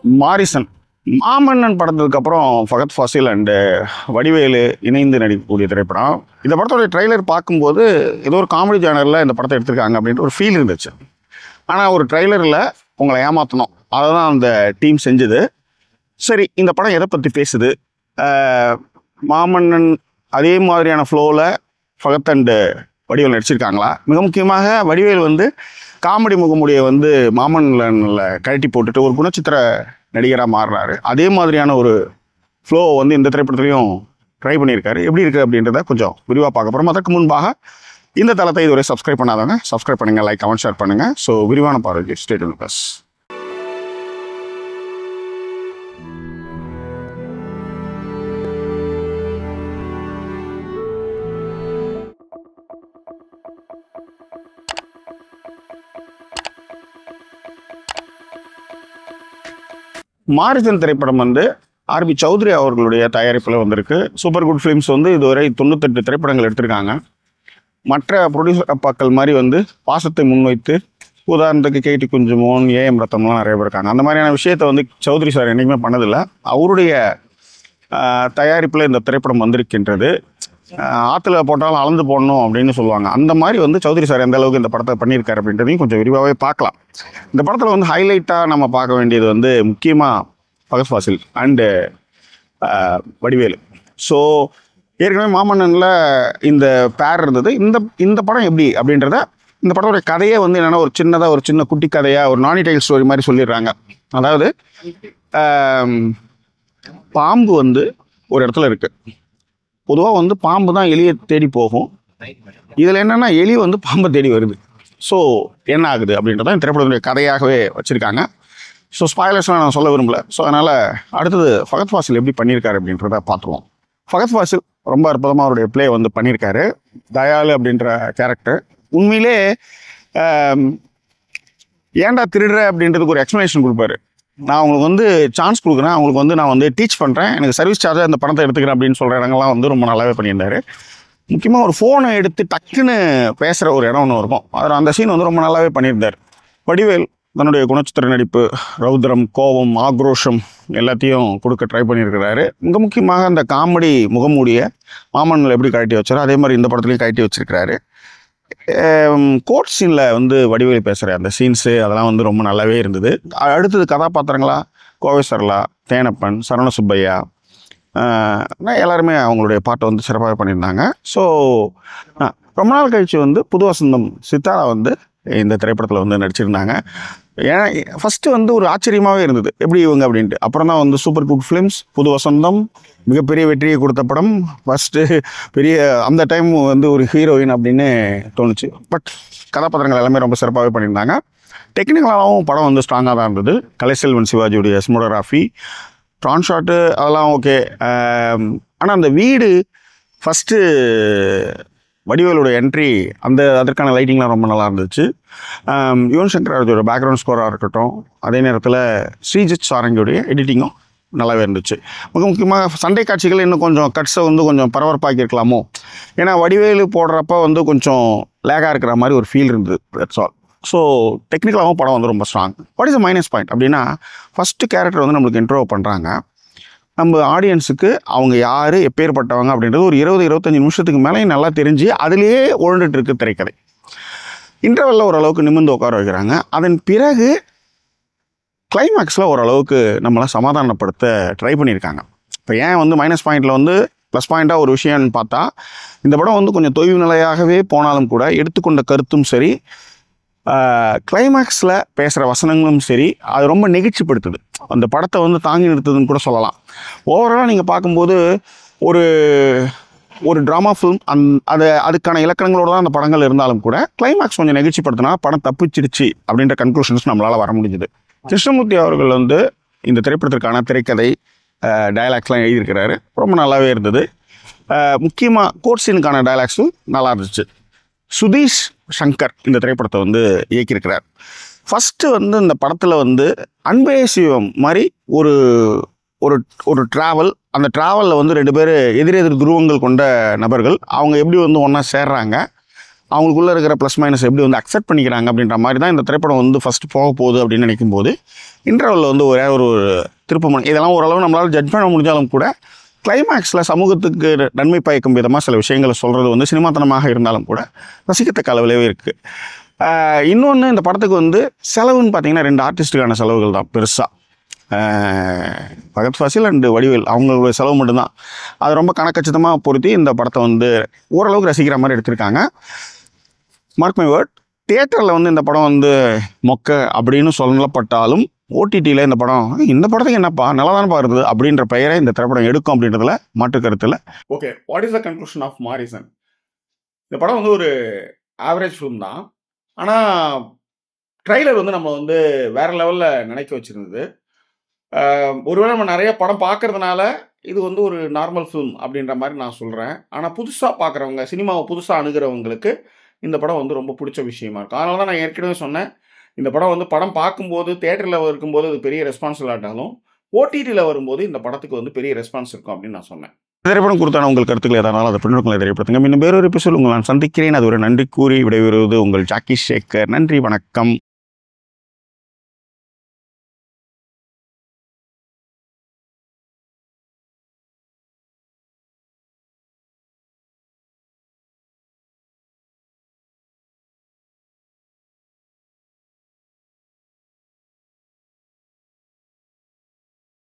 Morrison மாமன்னன் படத்துக்கு அப்புறம் Fahadh Fazil and Vadivelu இணைந்து நடிக்கக்கூடிய திரைப்படம். இந்த படத்தோடைய ட்ரெய்லர் பார்க்கும்போது ஏதோ ஒரு காமெடி ஜானரில் இந்த படத்தை எடுத்திருக்காங்க அப்படின்ட்டு ஒரு ஃபீல் இருந்துச்சு. ஆனால் ஒரு ட்ரெய்லரில் உங்களை ஏமாற்றணும், அதை தான் அந்த டீம் செஞ்சுது. சரி, இந்த படம் எதை பற்றி பேசுது? மாமன்னன் அதே மாதிரியான ஃப்ளோவில் ஃபகத் அண்டு வடிவேல் நடிச்சிருக்காங்களா? மிக முக்கியமாக வடிவேல் வந்து காமெடி முகமுடியை வந்து மாமன்னனில் கழட்டி போட்டுட்டு ஒரு குணச்சித்திர நடிகராக மாறுறாரு. அதே மாதிரியான ஒரு ஃப்ளோவை வந்து இந்த திரைப்படத்துலையும் ட்ரை பண்ணியிருக்காரு. எப்படி இருக்குது அப்படின்றத கொஞ்சம் விரிவாக பார்க்க போகிறோம். அதற்கு முன்பாக இந்த தளத்தை இதுவரை சப்ஸ்கிரைப் பண்ணாதவங்க சப்ஸ்கிரைப் பண்ணுங்கள், லைக், கமெண்ட், ஷேர் பண்ணுங்கள். ஸோ விரிவான பார்வைக்கு stay tuned with us. Morrison திரைப்படம் வந்து ஆர்பி சௌத்ரி அவர்களுடைய தயாரிப்பில் வந்திருக்கு. சூப்பர் குட் ஃபிலிம்ஸ் வந்து இதுவரை 98 திரைப்படங்கள் எடுத்திருக்காங்க. மற்ற ப்ரொடியூசர் அப்பாக்கள் மாதிரி வந்து பாசத்தை முன்வைத்து, உதாரணத்துக்கு கேடி குஞ்சுமோன், ஏஎம் ரத்தம்லாம் நிறைய பேர் இருக்காங்க. அந்த மாதிரியான விஷயத்தை வந்து சௌத்ரி சார் என்றைக்குமே பண்ணதில்லை. அவருடைய தயாரிப்பில் இந்த திரைப்படம் வந்திருக்கின்றது. ஆற்றுல போட்டாலும் அளந்து போடணும் அப்படின்னு சொல்லுவாங்க. அந்த மாதிரி வந்து சௌத்ரி சார் எந்த அளவுக்கு இந்த படத்தை பண்ணியிருக்காரு அப்படின்றதையும் கொஞ்சம் விரிவாகவே பார்க்கலாம். இந்த படத்தில் வந்து ஹைலைட்டாக நம்ம பார்க்க வேண்டியது வந்து முக்கியமாக ஃபகத் ஃபாசில் அண்டு வடிவேலு. ஸோ ஏற்கனவே மாமன்னனில் இந்த பேர் இருந்தது. இந்த படம் எப்படி அப்படின்றத, இந்த படத்தோடைய கதையே வந்து என்னென்னா ஒரு சின்ன குட்டி கதையாக ஒரு நானி டைல் ஸ்டோரி மாதிரி சொல்லிடுறாங்க. அதாவது பாம்பு வந்து ஒரு இடத்துல இருக்குது. பொதுவாக வந்து பாம்பு தான் எலியை தேடி போகும். இதில் என்னென்னா எலி வந்து பாம்பை தேடி வருது. ஸோ என்ன ஆகுது அப்படின்றத இந்த திரைப்படத்துடைய கதையாகவே வச்சுருக்காங்க. ஸோ ஸ்பாய்லர்ஸ்லாம் நான் சொல்ல விரும்பல. ஸோ அதனால் அடுத்தது ஃபகத் ஃபாசில் எப்படி பண்ணியிருக்காரு அப்படின்றத பார்த்துருவோம். ஃபகத் ஃபாசில் ரொம்ப அற்புதமாக அவருடைய ப்ளே வந்து பண்ணியிருக்காரு. தயாலு அப்படின்ற கேரக்டர் உண்மையிலே ஏன்டா திருடுற அப்படின்றதுக்கு ஒரு எக்ஸ்ப்ளனேஷன் கொடுப்பாரு. நான் அவங்களுக்கு வந்து சான்ஸ் கொடுக்குறேன், அவங்களுக்கு வந்து நான் வந்து டீச் பண்ணுறேன், எனக்கு சர்வீஸ் சார்ஜாக அந்த பணத்தை எடுத்துக்கிறேன் அப்படின்னு சொல்கிற இடங்கள்லாம் வந்து ரொம்ப நல்லாவே பண்ணியிருந்தார். முக்கியமாக ஒரு ஃபோனை எடுத்து டக்குன்னு பேசுகிற ஒரு இடம் ஒன்று இருக்கும். அதில் அந்த சீன் வந்து ரொம்ப நல்லாவே பண்ணியிருந்தார். வடிவேல் தன்னுடைய குணச்சித்திர நடிப்பு, ரௌத்ரம், கோபம், ஆக்ரோஷம் எல்லாத்தையும் கொடுக்க ட்ரை பண்ணியிருக்கிறாரு. மிக முக்கியமாக அந்த காமெடி முகமூடிய மாமன்னனில் எப்படி கழட்டி வச்சாரோ அதே மாதிரி இந்த படத்துலையும் கழட்டி வச்சிருக்கிறாரு. கோர்ட் சீனில் வந்து வடிவேல் பேசுகிற அந்த சீன்ஸு அதெல்லாம் வந்து ரொம்ப நல்லாவே இருந்தது. அடுத்தது கதாபாத்திரங்களா கோவை சரளா, தேனப்பன், சரவண சுப்பையா எல்லாருமே அவங்களுடைய பாட்டை வந்து சிறப்பாக பண்ணியிருந்தாங்க. ஸோ ரொம்ப நாள் கழித்து வந்து புது வசந்தம் சித்தாரா வந்து இந்த திரைப்படத்தில் வந்து நடிச்சிருந்தாங்க. ஏன்னா ஃபஸ்ட்டு வந்து ஒரு ஆச்சரியமாகவே இருந்தது எப்படி இவங்க அப்படின்ட்டு. அப்புறம் தான் வந்து சூப்பர் குட் ஃபிலிம்ஸ், புது வசந்தம் மிகப்பெரிய வெற்றியை கொடுத்த படம். ஃபஸ்ட்டு பெரிய அந்த டைம் வந்து ஒரு ஹீரோயின் அப்படின்னு தோணுச்சு. பட் கதாபாத்திரங்கள் எல்லாமே ரொம்ப சிறப்பாகவே பண்ணியிருந்தாங்க. டெக்னிக்கலாகவும் படம் வந்து ஸ்ட்ராங்காக தான் இருந்தது. கலைசெல்வன் சிவாஜியுடைய சினிமோகிராஃபி, ட்ரான் ஷாட்டு அதெல்லாம் ஓகே. ஆனால் அந்த வீடு ஃபஸ்ட்டு வடிவேலுடைய என்ட்ரி அதற்கான லைட்டிங்லாம் ரொம்ப நல்லா இருந்துச்சு. யுவன் சங்கர் ராஜோட பேக்ரவுண்ட் ஸ்கோராக இருக்கட்டும், அதே நேரத்தில் ஸ்ரீஜித் சாரங்கியோடைய எடிட்டிங்கும் நல்லாவே இருந்துச்சு. மிக முக்கியமாக சண்டை காட்சிகள் இன்னும் கொஞ்சம் கட்ஸை வந்து கொஞ்சம் பரபரப்பாக்கியிருக்கலாமோ. ஏன்னா வடிவேலு போடுறப்ப வந்து கொஞ்சம் லேகாக இருக்கிற மாதிரி ஒரு ஃபீல் இருந்தது. That's all. ஸோ டெக்னிக்கலாகவும் படம் வந்து ரொம்ப strong. What is the minus point அப்படின்னா, ஃபஸ்ட்டு கேரக்டர் வந்து நம்மளுக்கு இன்ட்ரோ பண்ணுறாங்க. நம்ம ஆடியன்ஸுக்கு அவங்க யார், எப்பேற்பட்டவங்க அப்படின்றது ஒரு 20-25 நிமிஷத்துக்கு மேலே நல்லா தெரிஞ்சு அதுலேயே உழண்டுட்டு இருக்கு திரைக்கதை. இன்டர்வெல்லில் ஓரளவுக்கு நிமிர்ந்து உட்கார வைக்கிறாங்க. அதன் பிறகு கிளைமேக்ஸில் ஓரளவுக்கு நம்மளை சமாதானப்படுத்த ட்ரை பண்ணியிருக்காங்க. இப்போ ஏன் வந்து மைனஸ் பாயிண்டில் வந்து ப்ளஸ் பாயிண்ட்டாக ஒரு விஷயம்னு பார்த்தா, இந்த படம் வந்து கொஞ்சம் தொய்வு நிலையாகவே போனாலும் கூட எடுத்துக்கொண்ட கருத்தும் சரி, கிளைமேக்ஸில் பேசுகிற வசனங்களும் சரி, அது ரொம்ப நெகிழ்ச்சிப்படுத்துது. அந்த படத்தை வந்து தாங்கி நிறுத்துதுன்னு கூட சொல்லலாம். ஓவராலாக நீங்கள் பார்க்கும்போது ஒரு ட்ராமா ஃபிலிம் அதுக்கான இலக்கணங்களோடு தான் அந்த படங்கள் இருந்தாலும் கூட கிளைமேக்ஸ் கொஞ்சம் நெகிழ்ச்சிப்படுத்தினா படம் தப்பிச்சிடுச்சு அப்படின்ற கன்க்ளூஷன்ஸ் நம்மளால் வர முடிஞ்சுது. கிருஷ்ணமூர்த்தி அவர்கள் வந்து இந்த திரைப்படத்திற்கான திரைக்கதை டயலாக்ஸ்லாம் எழுதியிருக்கிறாரு. ரொம்ப நல்லாவே இருந்தது. முக்கியமாக கோர்ட் சீனுக்கான டயலாக்ஸும் நல்லா இருந்துச்சு. சுதீஷ் சங்கர் இந்த திரைப்படத்தை வந்து இயக்கியிருக்கிறார். ஃபஸ்ட்டு வந்து இந்த படத்தில் வந்து அன்பே சிவம் மாதிரி ஒரு ஒரு ஒரு ட்ராவல், அந்த ட்ராவலில் வந்து 2 பேர் எதிரெதிர் துருவங்கள் கொண்ட நபர்கள் அவங்க எப்படி வந்து ஒன்றா சேர்றாங்க, அவங்களுக்குள்ளே இருக்கிற ப்ளஸ் மைனஸ் எப்படி வந்து அக்செப்ட் பண்ணிக்கிறாங்க அப்படின்ற மாதிரி தான் இந்த திரைப்படம் வந்து ஃபஸ்ட்டு போக போகுது அப்படின்னு நினைக்கும் போது இன்டர்வலில் வந்து ஒரே ஒரு திருப்பம். இதெல்லாம் ஓரளவு நம்மளால் ஜட்ஜ் பண்ண முடிஞ்சாலும் கூட கிளைமேக்ஸில் சமூகத்துக்கு நன்மை பயக்கும் விதமாக சில விஷயங்களை சொல்கிறது வந்து சினிமாத்தனமாக இருந்தாலும் கூட ரசிக்கத்தக்க அளவிலேயே இருக்குது. இன்னொன்று, இந்த படத்துக்கு வந்து செலவுன்னு பார்த்தீங்கன்னா 2 ஆர்டிஸ்ட்டுக்கான செலவுகள் தான் பெருசாக. பகத் ஃபாசில் அண்டு வடிவேல் அவங்களுடைய செலவு மட்டும்தான். அது ரொம்ப கணக்கச்சிதமாக பொருத்தி இந்த படத்தை வந்து ஓரளவுக்கு ரசிக்கிற மாதிரி எடுத்திருக்காங்க. மார்க் மை வேர்ட், தியேட்டரில் வந்து இந்த படம் வந்து மொக்க அப்படின்னு சொல்லப்பட்டாலும் ஓடிடியில் இந்த படத்துக்கு என்னப்பா நல்லா தானே பாருது அப்படின்ற பெயரை இந்த திரைப்படம் எடுக்கும் அப்படின்றதுல மாற்று கருத்து இல்லை. Okay, what is the conclusion of Maareesan? இந்த படம் வந்து ஒரு ஆவரேஜ் ஃபிலிம் தான். ஆனால் ட்ரைலர் வந்து நம்ம வந்து வேறு லெவலில் நினைக்க வச்சுருந்தது. ஒருவேளை நம்ம நிறைய படம் பார்க்கறதுனால இது வந்து ஒரு நார்மல் ஃபிலிம் அப்படின்ற மாதிரி நான் சொல்கிறேன். ஆனால் புதுசாக பார்க்குறவங்க, சினிமாவை புதுசாக அணுகிறவங்களுக்கு இந்த படம் வந்து ரொம்ப பிடிச்ச விஷயமா இருக்கும். அதனால தான் நான் ஏற்கனவே சொன்னேன், இந்த படம் வந்து படம் பார்க்கும்போது தியேட்டரில் இருக்கும்போது அது பெரிய ரெஸ்பான்ஸ் இல்லாட்டாலும் ஓடிடியில் வரும்போது இந்த படத்துக்கு வந்து பெரிய ரெஸ்பான்ஸ் இருக்கும் அப்படின்னு நான் சொன்னேன். திரைப்படம் கொடுத்தான உங்கள் கருத்துக்கள் எதனாலும் அதை பின்னோக்கங்களை தெரியப்படுத்துங்க. இன்னும் வேறொரு எபிசோட் உங்களை நான் சந்திக்கிறேன். அது ஒரு நன்றி கூறி விடைபெறுவது உங்கள் ஜாக்கி சேகர். நன்றி, வணக்கம்.